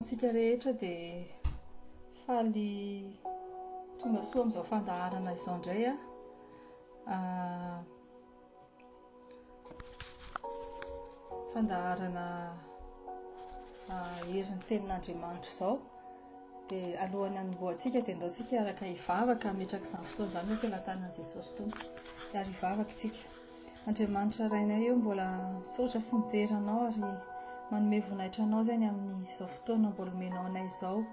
Tsika rehetra dia faly tonga soa amin'izao fandaharana izao indray fandaharana herin'ny tenin'Andriamanitra izao. Dia alohan'ny hanombohantsika dia andaontsika araka hivavaka hametraka izany fotoana izany hoe ampelantanan'i Jesosy Tompo. Ary hivavaka isika. Andriamanitra rainay eo mbola misaotra sy midera anao ary manome voninahitra anao zany amin'izao fotoana mbola omenao anay izao.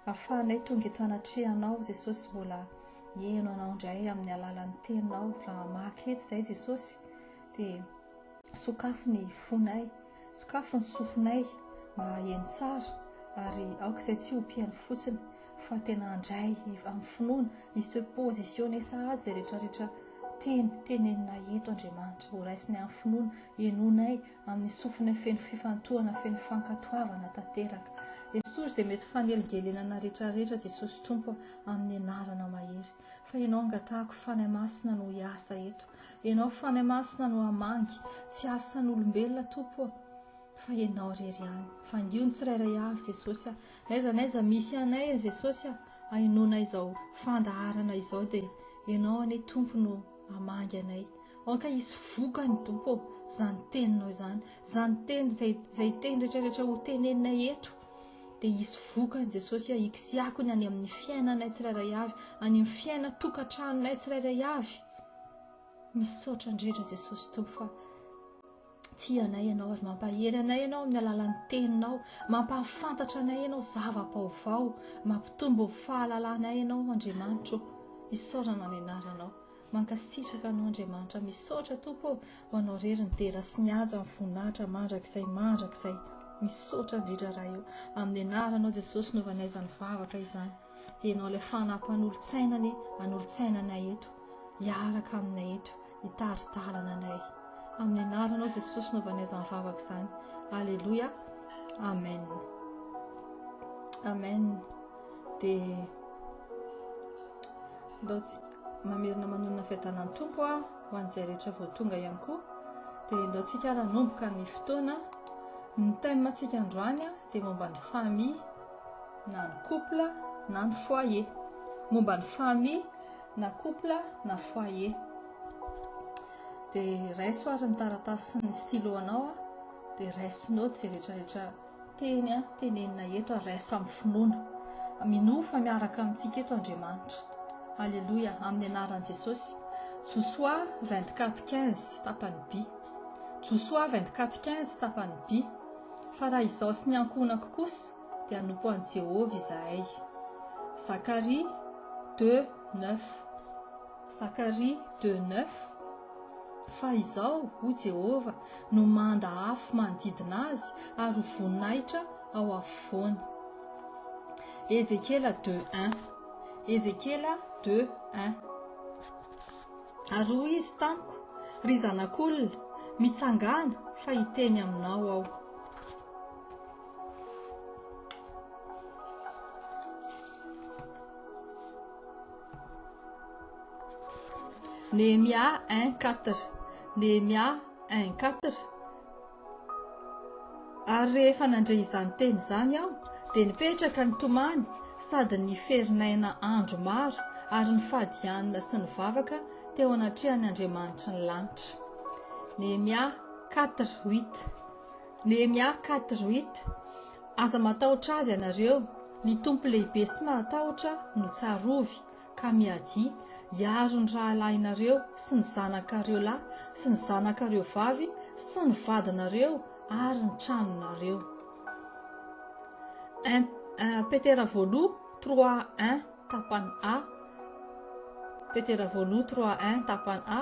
Ahafahanay tonga eto anatrehanao Jesosy, mbola hihaino anao indray amin'ny alalan'ny teninao. Raha maky eto izay Jesosy dia sokafo ny fonay, sokafo ny sofinay mba hahaino tsara, ary aoka izay tsy hompiany fotsiny fa tena handray amin'ny finoana se positionner sahady izay rehetrarehetra tenenina eto Andriamanitra. Ho raisinay amin'ny finoana, henonay amin'ny sofina feno fifantohana, feno fankatoavana tanteraka. Jesosy izay mety faneligelenana rehetrarehetra Jesosy Tompo amin'ny anarana mahery. Fa ianao angatahako fanahy masina no hiasa eto. Ianao fanahy masina no hamangy, tsy asan'olombelona Tompo, fa ianao rery ihany. Fandiony tsirairay avy Jesosy, naiza misy anay Jesosy hainonay izao fandaharana izao dia ianao ane Tompo no hamangy anay. Anka hisy vokany Tompo zany teninao izany, zany teny izay teny rehetrarehetra ho teneninay eto dia hisy vokany Jesosy ikisiakony any amin'ny fiainanay tsirairay avy, any amin'ny fiaina tokatranonay tsirairay avy. Misaotra indrindra Jesosy Tompo fa tia anay ianao ary mampahery anay ianao amin'ny alalan'ny teninao, mampahafantatra anay ianao zava-baovao, mampitombo fahalalànay ianao Andriamanitra. Isaorana ny anaranao, mankasitraka anao Andriamanitra. Misaotra Tompo ho anao rery ny dera sy ny haja amin'ny voninahitra mandrakizay. Misaotra indrindra raha eo amin'ny anaranao Jesosy no vanaizany vavaka izany. Ianao ilay fanampan'olon-tsainany, an'olon-tsainanay eto, hiaraka aminay eto, hitaritalana anay. Amin'ny anaranao Jesosy no vanaizany vavaka izany. Alleluia. Amen. Amen. Dia mamerina manonona fiadanan'ny Tompo ho an'izay rehetra vao tonga ihany koa. Dia ndaontsika nanomboka ny fotoana. Ny thème antsika androany dia momba ny famille, na ny couple, na ny foyer. Momba ny famille, na couple, na foyer. Dia raiso ary ny taratasy ny stylo anao dia raiso note izay rehetrarehetra tenenina eto, raiso amin'ny finoana. Minofa miaraka amintsika eto Andriamanitra. Alléluia, amin'ny anaran'i Jesosy. Joshua 24:15 tapany B. Joshua 24:15 tapany B. Fa raha izao sy ny ankonako kosa dia hanompo an'i Jehovah izahay. Zacharie 2:9. Zacharie 2:9. Fa izao ho Jehovah no manda afo manodidina azy ary ho voninahitra ao afovoany. Ezekiela 2:1. Ezekiela 2:1. Ary hoy izy tamiko, ry zanak'olona, mitsangana fa hiteny aminao aho. Nehemia 1:4. Nehemia 1:4. Ary rehefa nandray izany teny izany aho dia nipetraka ny tomany sady ny ferinaina andro maro ary ny fadianina sy ny vavaka teo anatrehan'ny Andriamanitra ny lanitra. Nehemia 4:8. Nehemia 4:8. Aza matahotra azy ianareo, ny tompo lehibe sy matahotra no tsarovy ka miady hiaro ny rahalahinareo sy ny zanakareo lahy sy ny zanakareo vavy sy ny vadinareo ary ny tranonareo. Petera voaloha 3:1 tapany A. Petera voaloha 3:1 tapany A.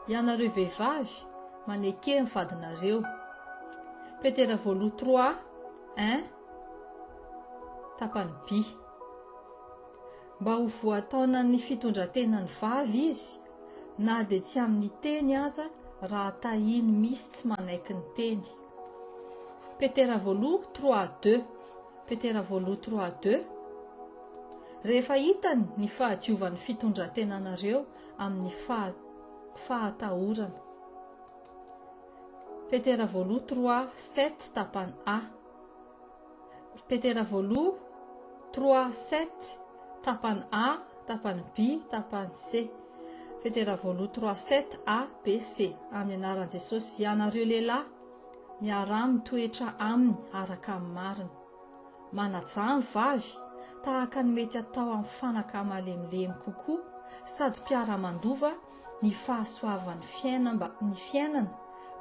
Ianareo vehivavy maneke ny vadinareo. Petera voaloha 3:1 tapany B. Mba ho voataona ny fitondrantenany vavy izy, na dia tsy amin'ny teny aza raha tahiny misy tsy manaiky ny teny. Petera voaloha 3:2. Petera voaloha 3:2. Rehefa hitany ny fahadiovan'ny fitondrantenanareo amin'ny fahatahorana. Petera voaloha 3:7 tapany A. petera voaloha 3 7 tapany A tapany B tapany C. Petera voaloha 3 7 A B C. Amin'ny anaran'i Jesosy, ianareo lehilahy miara mitoetra aminy araka amin'ny marina, manaja ny vavy tahaka ny mety atao amin'ny fanaka malemilemy kokoa, sady mpiara-mandova ny fahasoavan'ny fiainana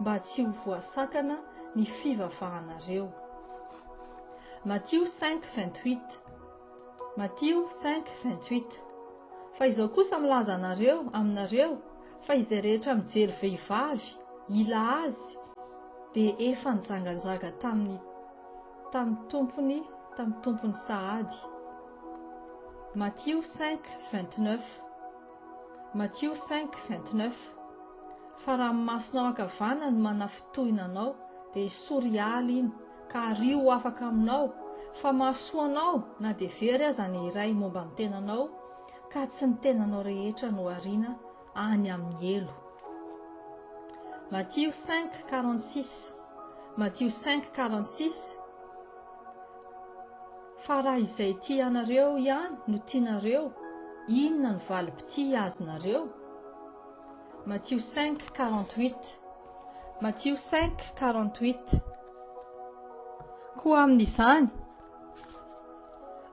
mba tsy ho voasakana ny fivavahanareo. Matthieu 5:28. Matthieu 5:28. Fa izao kosa milaza aminareo fa izay rehetra mijery vehivavy ila azy dia efa nizangazaga tamin'ny tompony sahady. Matthieu 5:29. Matthieu 5:29. Fa raha masinao ankavanana no manafitohina anao dia sory aly iny, ka ary ho afaka aminao, fa mahasoanao na dia very aza ny iray momba ny tenanao, ka tsy ny tenanao rehetra no ariana any amin'ny elo. Matthieu 5:46. Matthieu 5:46. Fa raha izay tianareo ihany no tianareo, inona ny valim-pity azonareo? Matthieu 5:48. Matthieu 5:48. Koa amin'izany,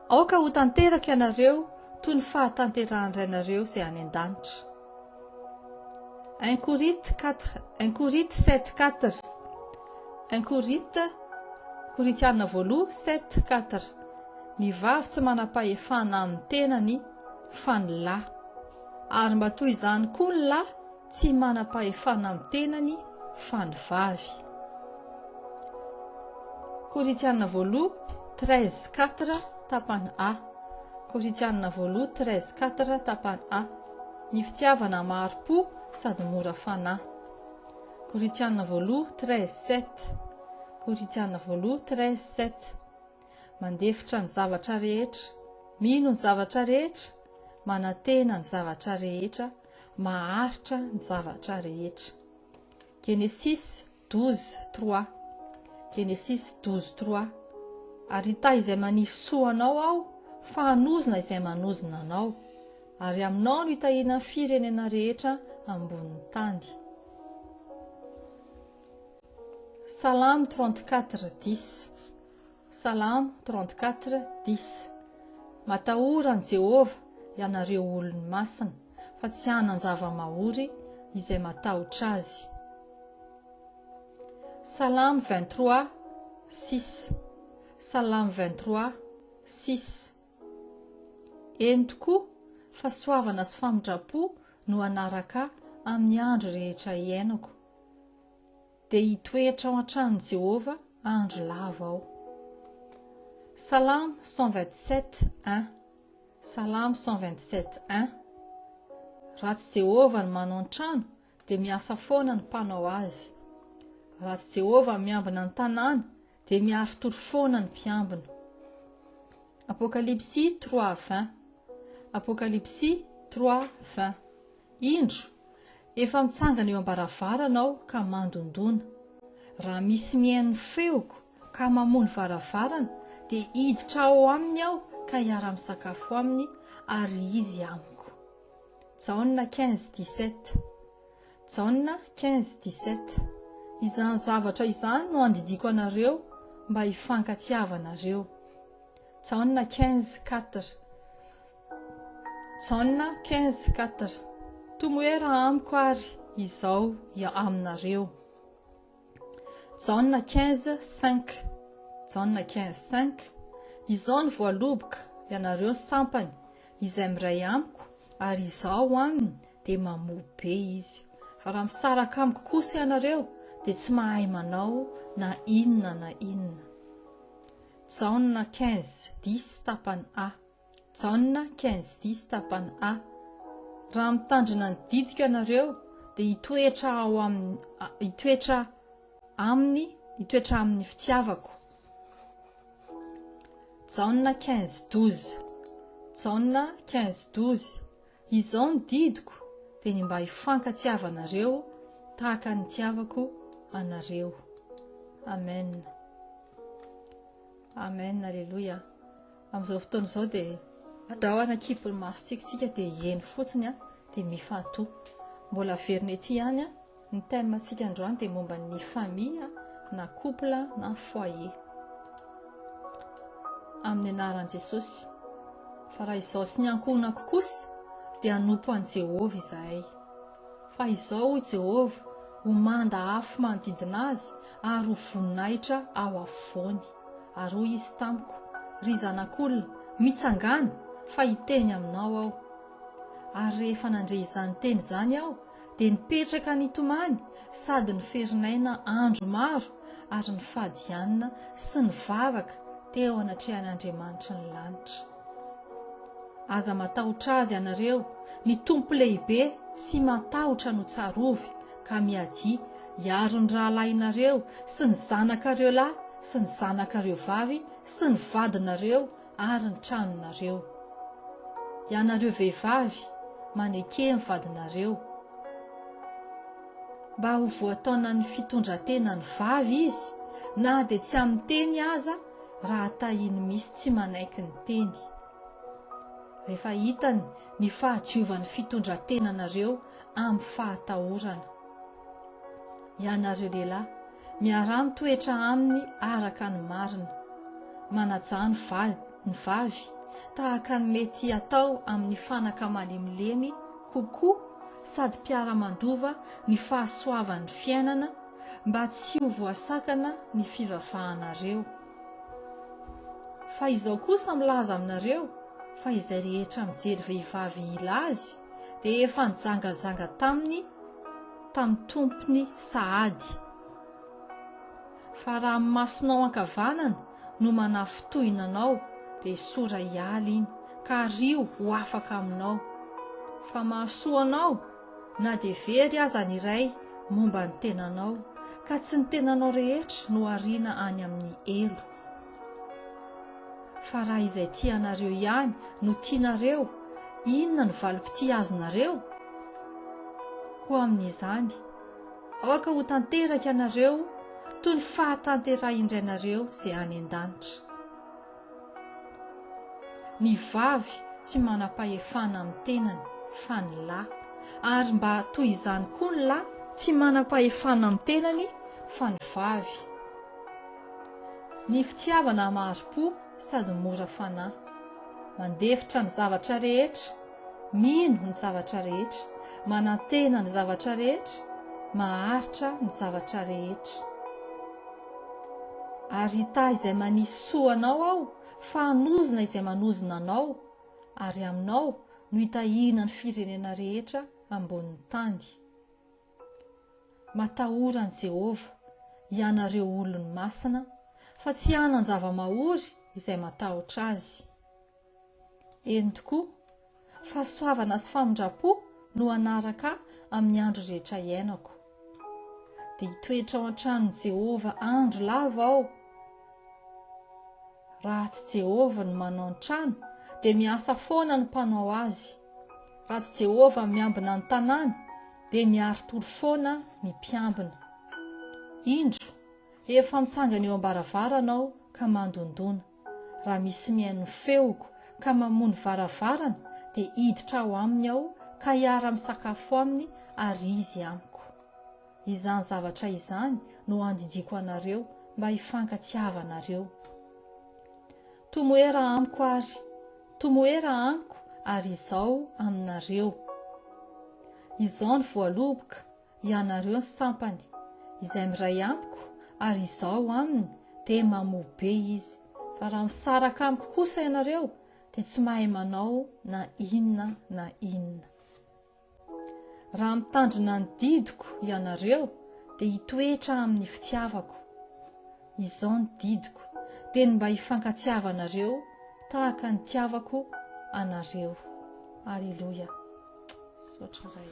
aoka ho tanteraka ianareo toy ny fahatanterahan'ianareo izay any an-danitra. 1 Corinthe 7:4. 1 Korintiana voaloha 7:4. Ny vavy tsy manam-pahefana amin'ny tenany fa ny lahy, ary mba toy izany koa ny lahy tsy manam-pahefana amin'ny tenany fa ny vavy. Korintiana voaloha 13:4 tapany A. Korintiana voaloha 13:4 tapany A. Ny fitiavana maro-po sady mora fanahy. Korintiana voaloha 13:7. Korintiana voaloha 13:7. Mandefitra ny zavatra rehetra, mino ny zavatra rehetra, manantena ny zavatra rehetra, maharitra ny zavatra rehetra. Genesis 12:3. Genesis 12:3. Ary ita izay manisy soa anao aho, fa hanozona izay manozona anao, ary aminao no hitahina ny firenena rehetra ambonin'ny tany. Salamo 34:10. Salamo 34:10. Matahoran'i Jehova ianareo olony masina, fa tsy hanan zava-mahory izay matahotra azy. Salamo 23:6. Salamo 23:6. Eny tokoa fa soavana sy famindrapo no anaraka amin'ny andro rehetra iainako, dia hitoetra ao an-tranon'i Jehova andro lava aho. Salamo 127:1. Salamo 127:1. Raha tsy Jehova no manao ny trano, dia miasa foana ny mpanao azy. Raha tsy Jehova miambina ny tanàna, dia miarotoro foana ny mpiambina. Apokalipsy 3:20. Apokalipsy 3:20. Indro, efa mitsangana eo am-baravaranao ka mandondona. Raha misy mihaino feoko ka mamono varavarana, dia hiditra ao aminy aho ka hiara-misakafo aminy, ary izy amiko. Jaona 15:17. Jaona 15:17. Izany zavatra izany no andidiko anareo mba hifankatsiavanareo. Jaona 15:4. Jaona 15:4. Tomoera amiko ary izao aminareo. Jaona 15:5. Jaona 15:5. Izao ny voaloboka ianareo sampany izay miray amiko, ary izao aminy dia mamoa be izy. Fa raha misaraka amiko kosa ianareo, dia tsy mahay manao na inona na inona. Jaona 15:10 tapany A. Jaona 15:10 tapany A. Raha mitandrina ny didiko ianareo, dia hitoetra amin'ny fitiavako. Jaona 15:12. Jaona 15:12. Izao ny didiko dia ny mba hifankatsiavanareo tahaka ny tiavako anareo. Amen. Amen, alleluia. Amin'izao fotoana izao dia andrahoana kipy ny masontsika dia eny fotsiny dia mifatoa. Mbola verina ety ihany ny thème-ntsika androany dia momba ny famille na couple na foyer. Amin'ny anaran'i Jesosy. Fa raha izao sy ny ankohonako kosa dia hanompo an' Jehova izahay. Fa izao i Jehova ho manda afo manodidina azy ary ho voninahitra ao afovoany. Ary hoy izy tamiko, ry zanak'olona, mitsangana fa hiteny aminao aho. Ary rehefa nandre izany teny izany aho dia nipetraka nitomany sady niferinaina andro maro ary nifadianina sy nivavaka teo anatrehan'Andriamanitra ny lanitra. Aza matahotra azy ianareo, ny tompo lehibe sy matahotra no tsarovy ka miadia hiaro ny rahalahinareo sy ny zanakareo lahy sy ny zanakareo vavy sy ny vadinareo ary ny tranonareo. Ianareo vehivavy, maneke ny vadinareo. Mba ho voataona ny fitondratena ny vavy izy, na dia tsy amin'ny teny aza raha tahiny misy tsy manaiky ny teny. Rehefa hitany ny fahadiovan'ny fitondrantenanareo amin'ny fahatahorana. Ianareo lehilahy, miara mitoetra aminy araka ny marina, manaja ny vavy tahaka ny mety atao amin'ny fanaka malemilemy kokoa sady mpiara-mandova ny fahasoavan'ny fiainana mba tsy ho voasakana ny fivavahanareo. Fa izao kosa milaza aminareo fa izay rehetra mijery vehivavy ila azy dia efa nijangajanga tamin'ny tompony sahady. Fa raha masonao ankavanana no manafotohinanao dia sora hialy iny ka rio ho afaka aminao. Fa mahasoanao na dia very aza ny iray momba ny tenanao ka tsy ny tenanao rehetra no ariana any amin'ny elo. Fa raha izay tianareo ihany no tianareo, inona ny valim-pity azonareo? Ho amin'izany, aoka ho tanteraka ianareo toy ny fahatanterahindrainareo izay any an-danitra. Ny vavy tsy manam-pahefana amin'ny tenany fa ny lahy, ary mba toy izany koa ny lahy tsy manam-pahefana amin'ny tenany fa ny vavy. Ny fitiavana maro-po sady mora fanahy, mandefitra ny zavatra rehetra, mino ny zavatra rehetra, manantena ny zavatra rehetra, maharitra ny zavatra rehetra. Ary hita izay manisy soanao aho, fa hanozona izay manozona anao, ary aminao no hitahina ny firenena rehetra ambonin'ny tany. Matahoran'i Jehova, ianareo olony masina, fa tsy hanan zava-mahory izay matahotra azy. Eny tokoa, fahasoavana sy famindrapo no anaraka amin'ny andro rehetra iainako. Dia hitoetra ao an-tranon'i Jehova andro lava aho. Raha tsy Jehova no manao ny trano, dia miasa foana ny mpanao azy. Raha tsy Jehova miambina ny tanàna, dia miarotolo foana ny mpiambina. Indro, efa mitsangana eo am-baravarana ka mandondona. Raha misy mihaino feoko ka mamono varavarana, dia hiditra ao aminy aho ka hiara misakafo aminy ary izy amiko. Izany zavatra izany no andidiko anareo mba hifankatsiavanareo. Tomoera amiko ary izao aminareo. Izao ny voaloboka, ianareo ny sampany, izay miray amiko ary izao aminy dia mamoha be izy. Fa raha misaraka amiko kosa ianareo dia tsy mahay manao na inona na inona. Raha mitandrina ny didiko ianareo dia hitoetra amin'ny fitiavako. Izao ny didiko dia mba hifankatsiavanareo tahaka ny tiavako anareo. Alleluia. Sotra ray.